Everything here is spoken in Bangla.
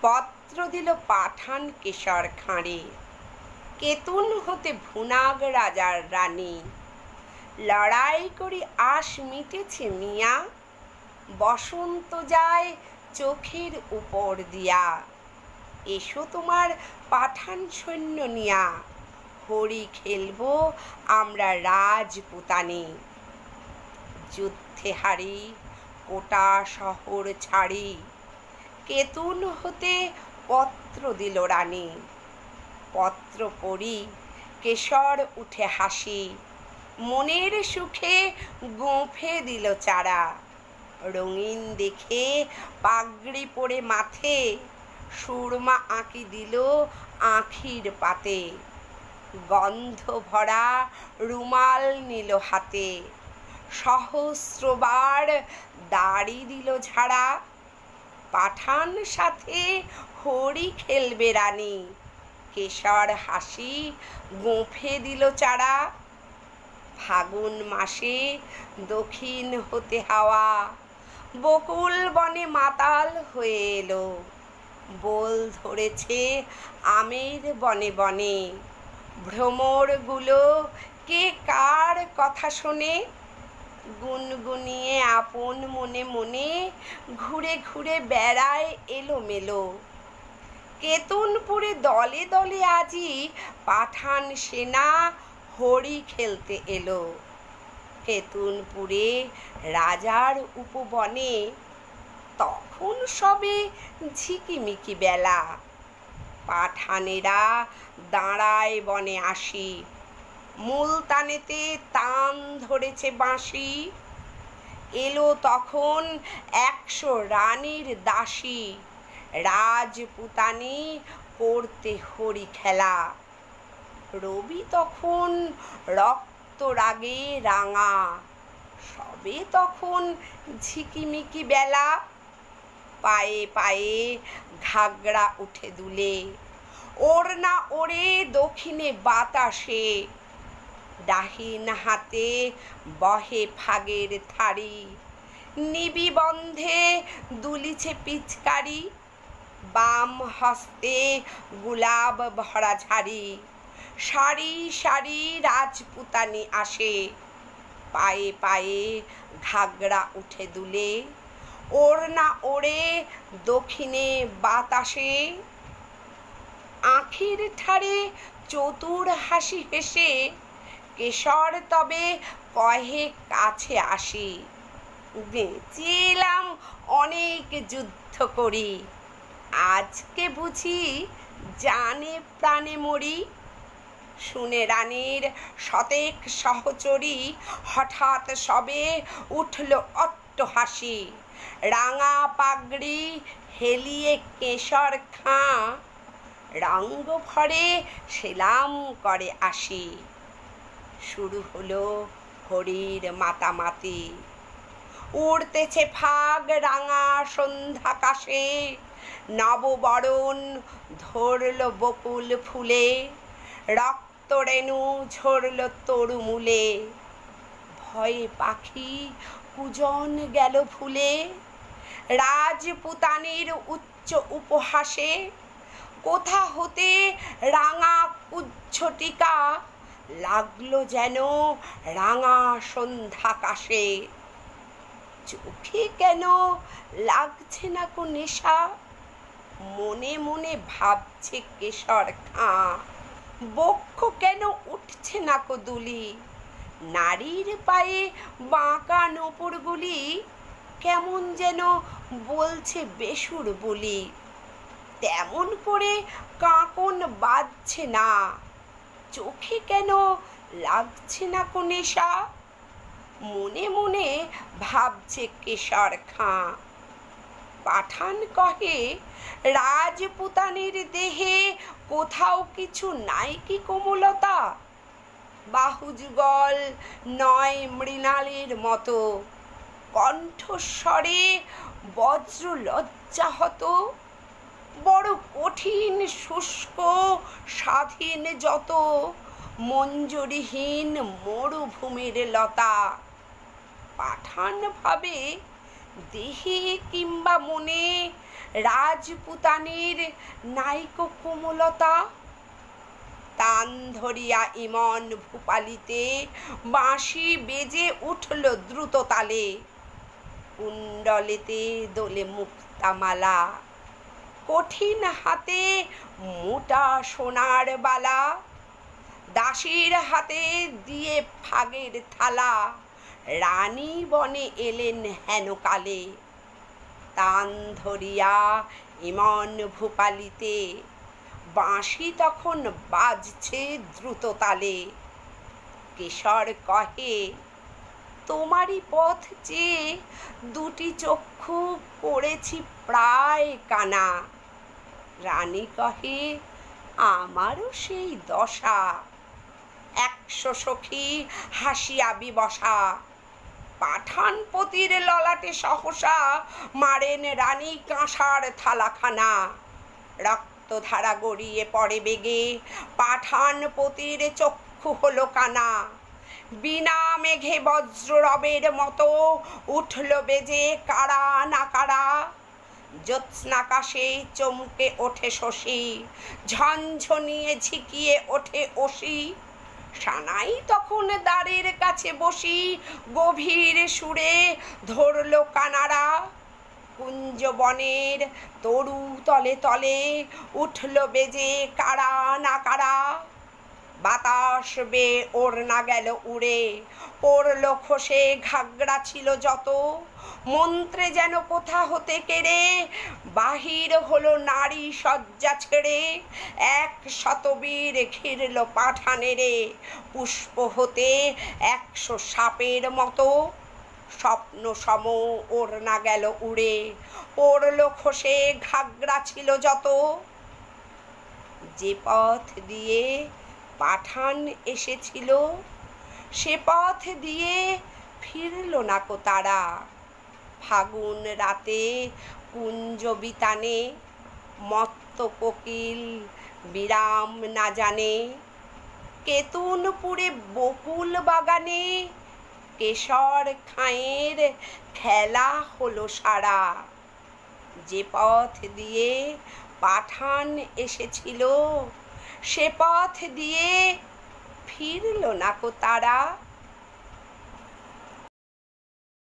পত্র দিল পাঠান কেশর খাঁড়ে, কেতুন হতে ভুনাগ রাজার রানী। লড়াই করি আশ মিটেছে মিয়া, বসন্ত যায় চোখের উপর দিয়া। এসো তোমার পাঠান সৈন্য নিয়া, হরি খেলবো আমরা রাজপুতানি। যুদ্ধে হারি কোটা শহর ছাড়ি, কেতুন হতে পত্র দিল রানী। পত্র পড়ি কেশর উঠে হাসি, মনের সুখে গোঁফে দিল চারা। রঙিন দেখে পাগড়ি পরে মাথে, সুরমা আঁকি দিল আঁখির পাতে। গন্ধ ভরা রুমাল নিল হাতে, সহস্রবার দাড়ি দিল ঝাড়া। পাঠান সাথে হরি খেলবে রানী, কেশর হাসি গোঁফে দিল চারা। ফাগুন মাসে দক্ষিণ হতে হাওয়া, বকুল বনে মাতাল হয়ে এলো। বোল ধরেছে আমের বনে বনে, ভ্রমরগুলো কে কার কথা শোনে। গুনগুনিয়ে আপন মনে মনে ঘুরে ঘুরে বেড়ায় এলোমেলো। কেতুনপুরে দলে দলে আজি পাঠান সেনা হরি খেলতে এলো। কেতুনপুরে রাজার উপবনে তখন সবে ঝিকিমিকি বেলা। পাঠানেরা দাঁড়ায় বনে আসি, মুলতানেতে তান ধরেছে বাঁশি। এলো তখন 100 রানীর দাসী, রাজপুতানি করতে হরি খেলা। রবি তখন রক্ত রাগে রাঙা, সবে তখন ঝিকিমিকি বেলা। পায়ে পায়ে ঘাগড়া উঠে দুলে, ওড়না ওড়ে দক্ষিণে বাতাসে। ডাহিন হাতে বহে ফাগের থাড়ি, নিবি বন্ধে দুলিছে পিচকারি। বাম হস্তে গুলাব ভরা ঝাড়ি, সারি সারি রাজপুতানি আসে। পায়ে পায়ে ঘাগড়া উঠে দুলে, ওড়না ওড়ে দক্ষিণে বাতাসে। আঁখির ঠাড়ে চতুর হাসি হেসে, কেশর তবে কহে কাছে আসি। বেঁচেলাম অনেক যুদ্ধ করি, আজকে বুঝি জানে প্রাণে মরি। শুনে রানীর শতেক সহচরী হঠাৎ সবে উঠল অট্ট হাসি। রাঙা পাগড়ি হেলিয়ে কেশর খাঁ, রঙ্গ ভরে সেলাম করে আসি। শুরু হলো হরির মাতামাতি, উড়তেছে ফাগ রাঙা সন্ধ্যাকাশে। নববরণ ধরল বকুল ফুলে, রক্ত রেণু ঝরল তরুমূলে। ভয়ে পাখি কুজন গেল ভুলে, রাজপুতানির উচ্চ উপহাসে। কোথা হতে রাঙা কুজ্ঝটিকা, লাগলো যেন রাঙা সন্ধ্যাকাশে। চোখে কেন লাগছে না কো নেশা, মনে মনে ভাবছে কেশর খাঁ। বক্ষ কেন উঠছে না কো দুলি, নারীর পায়ে বাঁকা নূপুরগুলি কেমন যেন বলছে বেসুর বলি। তেমন করে কাঁকন বাজছে না, চোখে কেন লাগছে না কো নেশা। মনে মনে ভাবছে কেশর খাঁ। পাঠান কহে, রাজপুতানির দেহে কোথাও কিছু নাই কি কোমলতা। বাহুযুগল নয় মৃণালের মতো, কণ্ঠস্বরে বজ্র লজ্জাহত। বড় কঠিন শুষ্ক স্বাধীন যত, মঞ্জরিহীন মরুভূমির লতা। পাঠান ভাবে দেহে কিংবা মনে রাজপুতানির নাইকো কোমলতা। তান ধরিয়া ইমন ভূপালিতে বাঁশি বেজে উঠল দ্রুত তালে। কুণ্ডলেতে দোলে মুক্তামালা, কঠিন হাতে মোটা সোনার বালা। দাসীর হাতে দিয়ে ফাগের থালা, রানী বনে এলেন হেন কালে। তান ধরিয়া ইমন ভূপালিতে বাঁশি তখন বাজছে দ্রুত তালে। কেশর কহে তোমারই পথ চেয়ে দুটি চক্ষু করেছি প্রায় কানা। রানী কহে আমারও সেই দশা, 100 সখী হাসিয়া বিবসা। পাঠানপতির ললাটে সহসা মারেন রানী কাঁসার থালাখানা। রক্তধারা গড়িয়ে পড়ে বেগে, পাঠানপতির চক্ষু হলো কানা। বিনা মেঘে বজ্ররবের মতো উঠল বেজে কারা না কারা। জ্যোৎস্নাকাশে চমকে ওঠে শশী, ঝনঝনিয়ে ঝিকিয়ে ওঠে অসি। সানাই তখন দ্বারের কাছে বসি, গভীর সুরে ধরল কানারা। কুঞ্জবনের তরু তলে তলে উঠল বেজে কারা না কারা। বাতাস বেয়ে ওড়না গেল উড়ে, পড়ল খসে ঘাগরা ছিল যত। মন্ত্রে যেন কোথা হতে কেড়ে বাহির হলো নারী শয্যা ছেড়ে। 100 বীর ঘিরল পাঠানেরে, পুষ্প হতে 100 সাপের মতো। স্বপ্ন সম ওড়না গেল উড়ে, পড়ল খসে ঘাগরা ছিল যত। যে পথ দিয়ে পাঠান এসেছিল, সে পথ দিয়ে ফিরল না কো তারা। ফাগুন রাতে কুঞ্জ বিতানে, মত্ত কোকিল বিরাম না জানে। কেতুনপুরে বকুল বাগানে, কেশর খাঁয়ের খেলা হলো সারা। যে পথ দিয়ে পাঠান এসেছিল, সে পথ দিয়ে ফিরল না কো তারা।